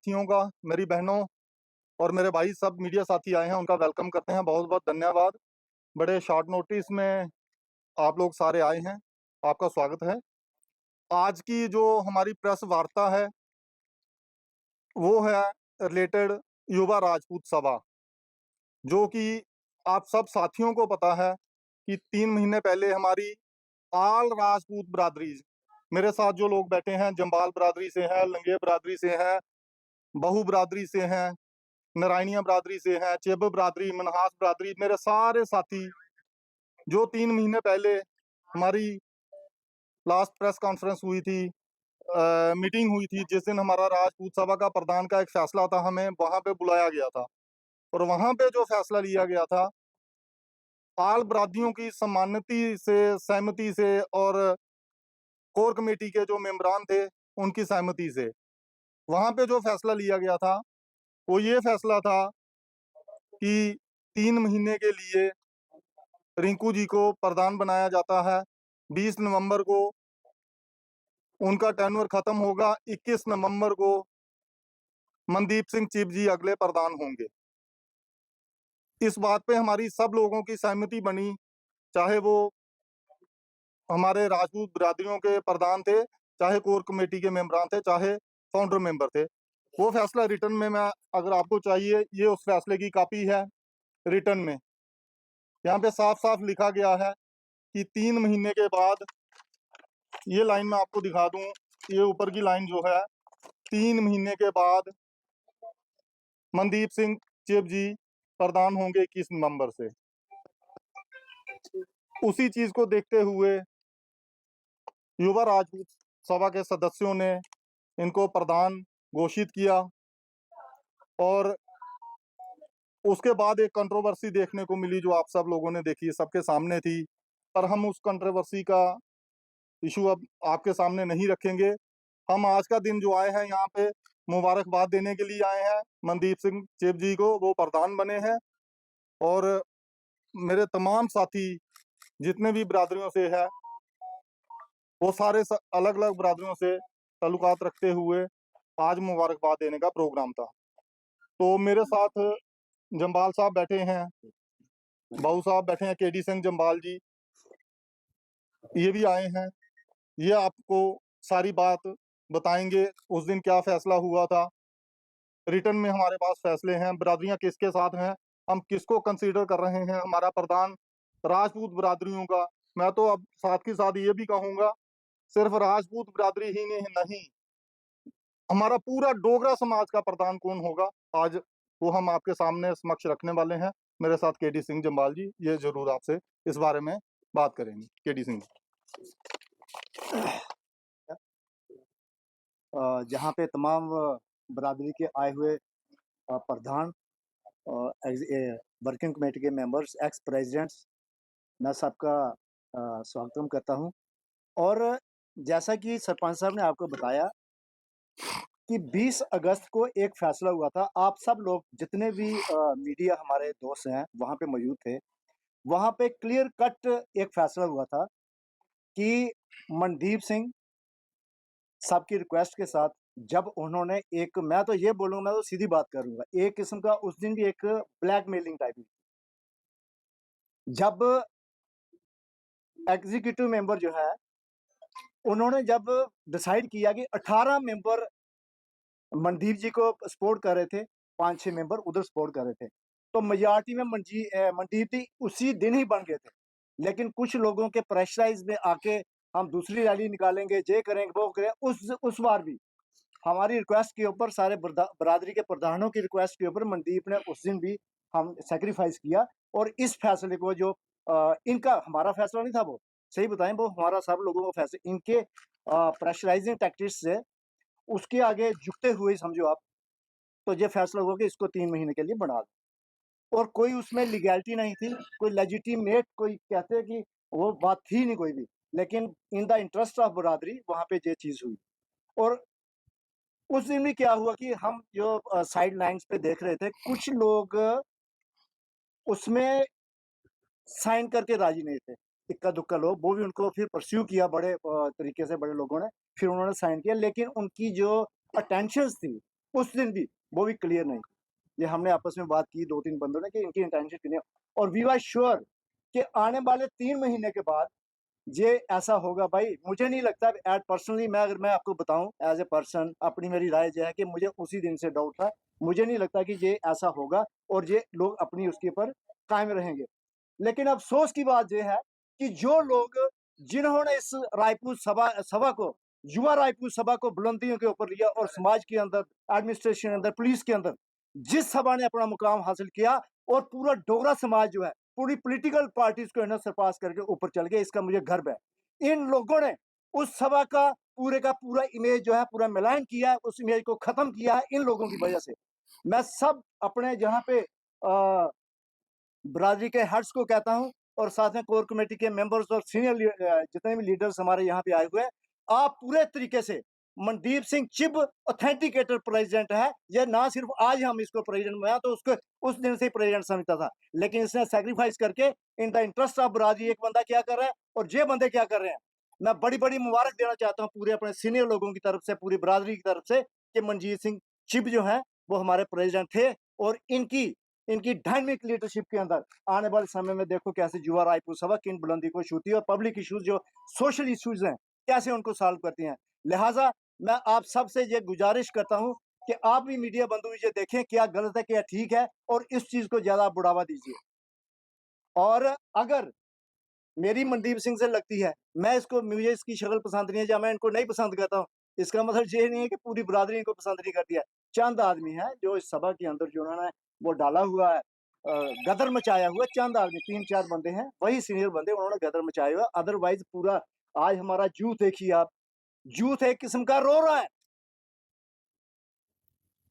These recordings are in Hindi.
साथियों का, मेरी बहनों और मेरे भाई सब मीडिया साथी आए हैं, उनका वेलकम करते हैं। बहुत बहुत धन्यवाद। बड़े शॉर्ट नोटिस में आप लोग सारे आए हैं, आपका स्वागत है। आज की जो हमारी प्रेस वार्ता है वो है रिलेटेड युवा राजपूत सभा, जो कि आप सब साथियों को पता है कि 3 महीने पहले हमारी आल राजपूत बरादरी, मेरे साथ जो लोग बैठे हैं जम्बाल बरादरी से हैं, लंगे बरादरी से हैं, बहु बरादरी से हैं, नारायणिया बरादरी से हैं, चेब बरादरी, मनहास बरादरी, मेरे सारे साथी जो 3 महीने पहले हमारी लास्ट प्रेस कॉन्फ्रेंस हुई थी, मीटिंग हुई थी, जिस दिन हमारा राजपूत सभा का प्रधान का एक फैसला था, हमें वहां पे बुलाया गया था। और वहां पे जो फैसला लिया गया था, आल बरादरियों की सम्मानिति से, सहमति से और कोर कमेटी के जो मेंबरान थे उनकी सहमति से वहां पे जो फैसला लिया गया था वो ये फैसला था कि 3 महीने के लिए रिंकू जी को प्रधान बनाया जाता है। 20 नवंबर को उनका टेन्योर खत्म होगा। 21 नवंबर को मनदीप सिंह चिब जी अगले प्रधान होंगे। इस बात पे हमारी सब लोगों की सहमति बनी, चाहे वो हमारे राजपूत बिरादरियों के प्रधान थे, चाहे कोर कमेटी के मेंबरान थे, चाहे फाउंडर मेंबर थे। वो फैसला रिटर्न में, मैं अगर आपको चाहिए, ये उस फैसले की कॉपी है रिटर्न में। यहाँ पे साफ साफ लिखा गया है कि 3 महीने के बाद, ये लाइन मैं आपको दिखा दूं, ये ऊपर की लाइन जो है, 3 महीने के बाद मनदीप सिंह चिब जी प्रधान होंगे 21 नवंबर से। उसी चीज को देखते हुए युवा राजपूत सभा के सदस्यों ने इनको प्रधान घोषित किया और उसके बाद एक कंट्रोवर्सी देखने को मिली, जो आप सब लोगों ने देखी, सबके सामने थी। पर हम उस कंट्रोवर्सी का इशू अब आपके सामने नहीं रखेंगे। हम आज का दिन जो आए हैं यहाँ पे मुबारकबाद देने के लिए आए हैं मनदीप सिंह चिब जी को, वो प्रधान बने हैं। और मेरे तमाम साथी जितने भी बिरादरियों से है, वो सारे अलग अलग बिरादरियों से ताल्लुकात रखते हुए आज मुबारकबाद देने का प्रोग्राम था। तो मेरे साथ जम्बाल साहब बैठे हैं, बाबू साहब बैठे हैं, केडी सिंह जम्बाल जी ये भी आए हैं। ये आपको सारी बात बताएंगे, उस दिन क्या फैसला हुआ था। रिटर्न में हमारे पास फैसले हैं, बिरादरियां किसके साथ हैं, हम किसको कंसीडर कर रहे हैं हमारा प्रधान राजपूत बिरादरियों का। मैं तो अब साथ के साथ ये भी कहूंगा, सिर्फ राजपूत बिरादरी ही नहीं, हमारा पूरा डोगरा समाज का प्रधान कौन होगा आज, वो हम आपके सामने समक्ष रखने वाले हैं। मेरे साथ केडी सिंह जम्बाल जी ये जरूर आपसे इस बारे में बात करेंगे। केडी सिंह जहाँ पे तमाम बरादरी के आए हुए प्रधान, वर्किंग कमेटी के मेंबर्स, एक्स प्रेसिडेंट्स, मैं सबका स्वागत करता हूँ। और जैसा कि सरपंच साहब ने आपको बताया कि 20 अगस्त को एक फैसला हुआ था। आप सब लोग जितने भी मीडिया हमारे दोस्त हैं वहाँ पे मौजूद थे। वहाँ पे क्लियर कट एक फैसला हुआ था कि मनदीप सिंह सबकी रिक्वेस्ट के साथ, जब उन्होंने एक, मैं तो ये बोलूंगा, मैं तो सीधी बात करूंगा, एक किस्म का उस दिन भी एक ब्लैकमेलिंग टाइप की, जब एग्जीक्यूटिव मेंबर जो है उन्होंने जब डिसाइड किया कि 18 मेंबर मनदीप जी को सपोर्ट कर रहे थे, 5-6 मेंबर उधर सपोर्ट कर रहे थे, तो मेजॉरिटी में मनदीप जी उसी दिन ही बन गए थे। लेकिन कुछ लोगों के प्रेशराइज में आके हम दूसरी रैली निकालेंगे, ये करेंगे, वो करें, उस बार भी हमारी रिक्वेस्ट के ऊपर, सारे बरादरी के प्रधानों की रिक्वेस्ट के ऊपर मनदीप ने उस दिन भी हम सेक्रीफाइस किया। और इस फैसले को जो इनका, हमारा फैसला नहीं था, वो सही बताएं, वो हमारा सब लोगों का फैसला, इनके प्रेशराइजिंग टैक्टिक्स से उसके आगे झुकते हुए समझो आप, तो ये फैसला हुआ कि इसको 3 महीने के लिए बढ़ा दो। और कोई उसमें लीगैलिटी नहीं थी, कोई लेजिटिमेट, कोई कहते हैं कि वो बात थी नहीं कोई भी, लेकिन इन द इंटरेस्ट ऑफ बरादरी वहां पे ये चीज हुई। और उस दिन भी क्या हुआ कि हम जो साइड लाइन्स पे देख रहे थे, कुछ लोग उसमें साइन करके राजी नहीं थे, इक्का दुक्का लोग, वो भी उनको फिर परस्यू किया बड़े तरीके से, बड़े लोगों ने फिर उन्होंने साइन किया। लेकिन उनकी जो अटेंशन थी उस दिन भी वो भी क्लियर नहीं। ये हमने आपस में बात की 2-3 बंदों ने कि इनकी इंटेंशन क्लियर, और वी आर श्योर कि आने वाले 3 महीने के बाद ये ऐसा होगा। भाई मुझे नहीं लगता, एट पर्सनली अगर मैं आपको बताऊं एज ए पर्सन, अपनी मेरी राय ये है कि मुझे उसी दिन से डाउट था। मुझे नहीं लगता कि ये ऐसा होगा और ये लोग अपनी उसके ऊपर कायम रहेंगे। लेकिन अफसोस की बात यह है कि जो लोग जिन्होंने इस रायपुर सभा को, युवा रायपुर सभा को बुलंदियों के ऊपर लिया और समाज के अंदर, एडमिनिस्ट्रेशन के अंदर, पुलिस के अंदर जिस सभा ने अपना मुकाम हासिल किया और पूरा डोगरा समाज जो है पूरी पॉलिटिकल पार्टीज को इन्हें सरपास करके ऊपर चल गया, इसका मुझे गर्व है। इन लोगों ने उस सभा का पूरा इमेज जो है पूरा मिलान किया है, उस इमेज को खत्म किया है इन लोगों की वजह से। मैं सब अपने जहाँ पे बरादरी के हेड्स को कहता हूं और साथ में कोर कमेटी के मेंबर्स और सीनियर जितने भी लीडर्स हमारे यहाँ पे आए हुए हैं, आप पूरे तरीके से, मनदीप सिंह चिब ऑथेंटिकेटेड प्रेसिडेंट है। ये ना सिर्फ आज हम इसको प्रेसिडेंट बनाया, तो उसको उस दिन से प्रेसिडेंट समझता था, लेकिन इसने सैक्रिफाइस करके इन द इंटरेस्ट ऑफ बरादरी एक बंदा क्या कर रहा है और ये बंदे क्या कर रहे हैं। मैं बड़ी बड़ी मुबारक देना चाहता हूँ पूरे अपने सीनियर लोगों की तरफ से, पूरी बरादरी की तरफ से, कि मनजीत सिंह चिब जो है वो हमारे प्रेसिडेंट थे। और इनकी डायनेमिक लीडरशिप के अंदर आने वाले समय में देखो कैसे युवा रायपुर सभा किन बुलंदी को छूती है और पब्लिक इश्यूज जो सोशल इश्यूज हैं कैसे उनको सॉल्व करती हैं। लिहाजा मैं आप सबसे ये गुजारिश करता हूं कि आप भी मीडिया बंधु ये देखें क्या गलत है क्या ठीक है, और इस चीज को ज्यादा बढ़ावा दीजिए। और अगर मेरी मनदीप सिंह से लगती है, मुझे इसकी शक्ल पसंद नहीं है या मैं इनको नहीं पसंद करता हूँ, इसका मतलब ये नहीं है कि पूरी बरादरी इनको पसंद नहीं करती है। चंद आदमी हैं जो इस सभा के अंदर जो उन्होंने वो डाला हुआ है, गदर मचाया हुआ, चंद आदमी 3-4 बंदे हैं, वही सीनियर बंदे, उन्होंने गदर मचाया हुआ। अदरवाइज पूरा आज हमारा यूथ देखिए आप, यूथ एक किस्म का रो रहा है।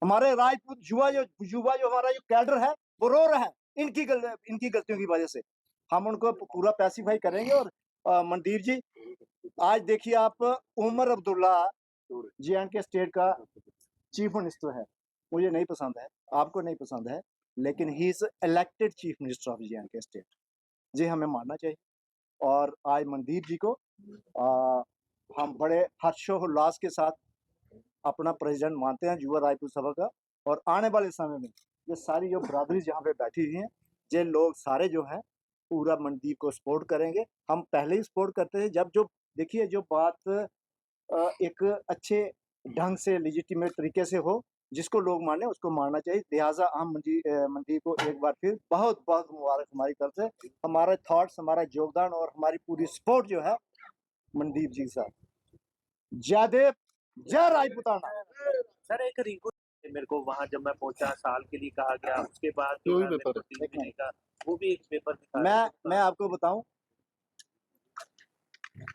हमारे राजपूत युवा जो हमारा जो कैडर है वो रो रहा है इनकी गलतियों की वजह से। हम उनको पूरा पैसिफाई करेंगे। और मनदीप जी, आज देखिए आप, उमर अब्दुल्ला जे&के स्टेट का चीफ मिनिस्टर है, मुझे नहीं पसंद है, आपको नहीं पसंद है, लेकिन he is elected chief minister of J and K state, जी हमें मानना चाहिए। और आज मनदीप जी को हम बड़े हर्षोल्लास के साथ अपना प्रेसिडेंट मानते हैं युवा रायपुर सभा का। और आने वाले समय में ये सारी जो बरादरी जहाँ पे बैठी हुई हैं, ये लोग सारे जो हैं पूरा मनदीप को सपोर्ट करेंगे। हम पहले ही सपोर्ट करते थे जब जो देखिए जो बात एक अच्छे ढंग से लेजिटिमेट तरीके से हो, जिसको लोग माने उसको मानना चाहिए। लिहाजा हम मनदीप को एक बार फिर बहुत बहुत मुबारक हमारी तरफ से। हमारे थॉट्स, हमारा योगदान और हमारी पूरी सपोर्ट जो है मनदीप जी के साथ। जयदेव, जय राजपूताना। सर एक रिंकू मेरे को वहां जब मैं पहुंचा साल के लिए कहा गया, उसके बाद जो जो भी है मेरे पेपर को 3 महीने का वो भी एक पेपर दिखा रहे थे। मैं आपको बताऊं,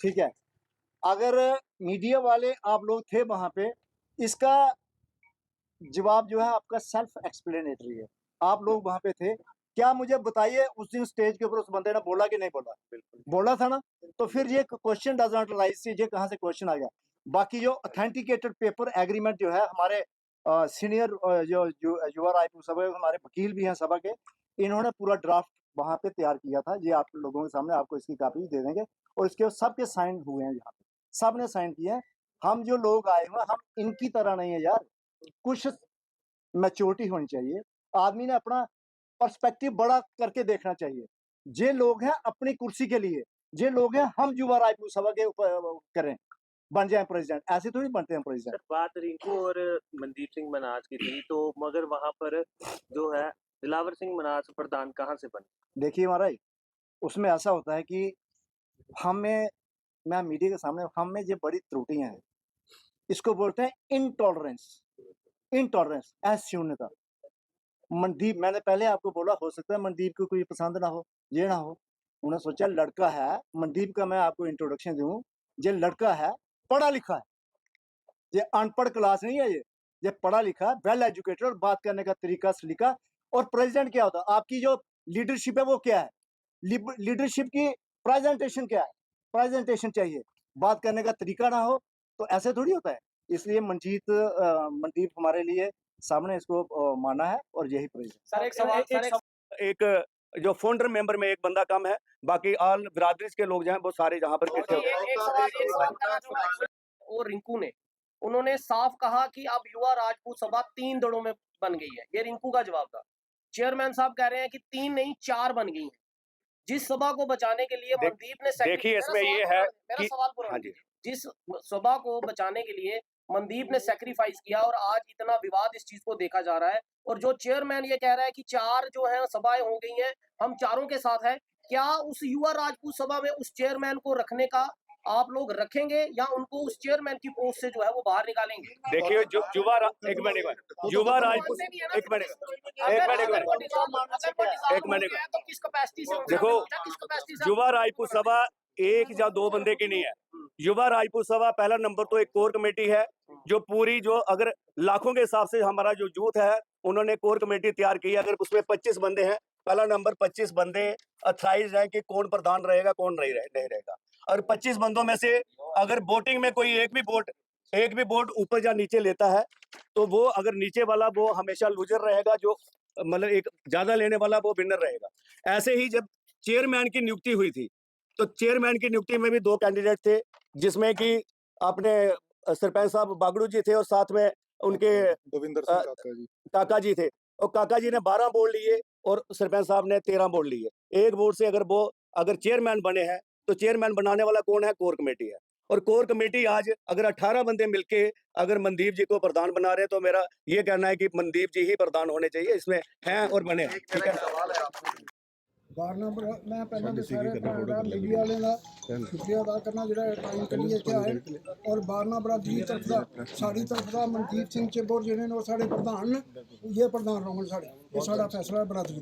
ठीक है, अगर मीडिया वाले आप लोग थे वहां पे, इसका जवाब जो है आपका सेल्फ एक्सप्लेनेटरी है। आप लोग वहां पे थे, क्या मुझे बताइए उस दिन स्टेज के ऊपर उस बंदे ने बोला कि नहीं बोला? बिल्कुल बोला था ना। तो फिर ये क्वेश्चन डज नॉट राइज, ये कहाँ से क्वेश्चन आ गया? बाकी जो ऑथेंटिकेटेड पेपर एग्रीमेंट जो है हमारे सीनियर जो युवा रायपुर सभा के हमारे वकील भी हैं सभा के, इन्होंने पूरा ड्राफ्ट वहां पे तैयार किया था। ये आप लोगों के सामने आपको इसकी कॉपी दे देंगे। और इसके सबके साइन हुए हैं यहाँ पे, सब ने साइन किए हैं। हम जो लोग आए हुए हम इनकी तरह नहीं है यार, कुछ मैच्योरिटी होनी चाहिए। आदमी ने अपना पर्सपेक्टिव बड़ा करके देखना चाहिए। जे लोग हैं अपनी कुर्सी के लिए, जे लोग हैं हम युवा रायपुर सभा के ऊपर करें, बन जाए प्रेसिडेंट, ऐसे थोड़ी बनते हैं प्रेसिडेंट। सर बात रिंकू और मनदीप सिंह मनाज की थी, तो मगर वहां पर जो है दिलावर सिंह मनाज प्रधान कहाँ से बने? देखिए महाराज, उसमें ऐसा होता है कि हमें, मैं मीडिया के सामने, हम में ये बड़ी त्रुटियां हैं, इसको बोलते हैं इनटॉलरेंस। इनटॉलरेंस शून्यता। मनदीप, मैंने पहले आपको बोला हो सकता है मनदीप को कोई पसंद ना हो, ये ना हो, उन्होंने सोचा लड़का है मनदीप का, मैं आपको इंट्रोडक्शन दूं, ये लड़का है, पढ़ा लिखा है, ये अनपढ़ क्लास नहीं है, ये पढ़ा लिखा, वेल एजुकेटेड, और बात करने का तरीका सलीका। और प्रेसिडेंट क्या होता है, आपकी जो लीडरशिप है वो क्या है, लीडरशिप की प्रेजेंटेशन क्या है, प्रेजेंटेशन चाहिए, बात करने का तरीका ना हो तो ऐसे थोड़ी होता है। इसलिए मनदीप हमारे लिए सामने इसको माना है और यही प्रेसिडेंट। सर एक सवाल, एक जो फाउंडर मेंबर में एक बंदा कम है, बाकी ऑल बिरादरीज के लोग जो हैं वो सारे जहाँ पर इकट्ठे हो गए। और रिंकू ने उन्होंने साफ कहा कि अब युवा राजपूत सभा 3 दड़ों में बन गई है। ये रिंकू का जवाब था। चेयरमैन साहब कह रहे हैं कि 3 नहीं 4 बन गई है। जिस सभा को बचाने के लिए मनदीप ने देखिए इसमें ये है मेरा कि सवाल पूरा हाँ जी, जिस सभा को बचाने के लिए मनदीप ने सैक्रिफाइस किया और आज इतना विवाद इस चीज को देखा जा रहा है, और जो चेयरमैन ये कह रहा है कि 4 जो है सभाएं हो गई हैं, हम चारों के साथ हैं, क्या उस युवा राजपूत सभा में उस चेयरमैन को रखने का आप लोग रखेंगे या उनको उस चेयरमैन की पोस्ट से जो है वो बाहर निकालेंगे? देखिए जो एक मिनट युवा राजपूत एक मिनट तो किस कैपेसिटी से देखो, किस कैपेसिटी से युवा राजपूत सभा 1 या 2 बंदे की नहीं है। युवा राजपूत सभा पहला नंबर तो एक कोर कमेटी है जो पूरी जो अगर लाखों के हिसाब से हमारा जो यूथ है उन्होंने कोर कमेटी तैयार की है। अगर उसमें 25 बंदे हैं, पहला नंबर 25 बंदे अथराइज है कि कौन प्रधान रहेगा कौन नहीं रहेगा। और 25 बंदों में से अगर वोटिंग में कोई एक भी वोट ऊपर या नीचे लेता है तो वो अगर नीचे वाला वो हमेशा लूजर रहेगा, जो मतलब एक ज्यादा लेने वाला वो विनर रहेगा। ऐसे ही जब चेयरमैन की नियुक्ति हुई थी तो चेयरमैन की नियुक्ति में भी 2 कैंडिडेट थे, जिसमें कि अपने सरपंच साहब बागड़ू जी थे और साथ में उनके गोविंदर सिंह काका जी काका जी थे। और काका जी ने 12 वोट लिए और सरपंच साहब ने 13 वोट लिए। एक वोट से अगर चेयरमैन बने हैं तो चेयरमैन बनाने वाला कौन है? कोर कमेटी है। और कोर कमेटी आज अगर 18 बंदे मिलके अगर मनदीप जी को प्रधान बना रहे हैं तो मेरा ये कहना है कि मनदीप जी ही प्रधान होने चाहिए, इसमें हैं और बने हैं। ठीक है। मैं पहले तो सारे मीडिया वाले का शुक्रिया अदा करना जो टाइम करिए इतने आए, और बारना बरादरी की तरफ का साड़ी तरफ का मनदीप सिंह चिब्बोर जिन्हें वो साढ़े प्रधान ये प्रधान रौन साढ़े ये साढ़ा फैसला है बरादरी।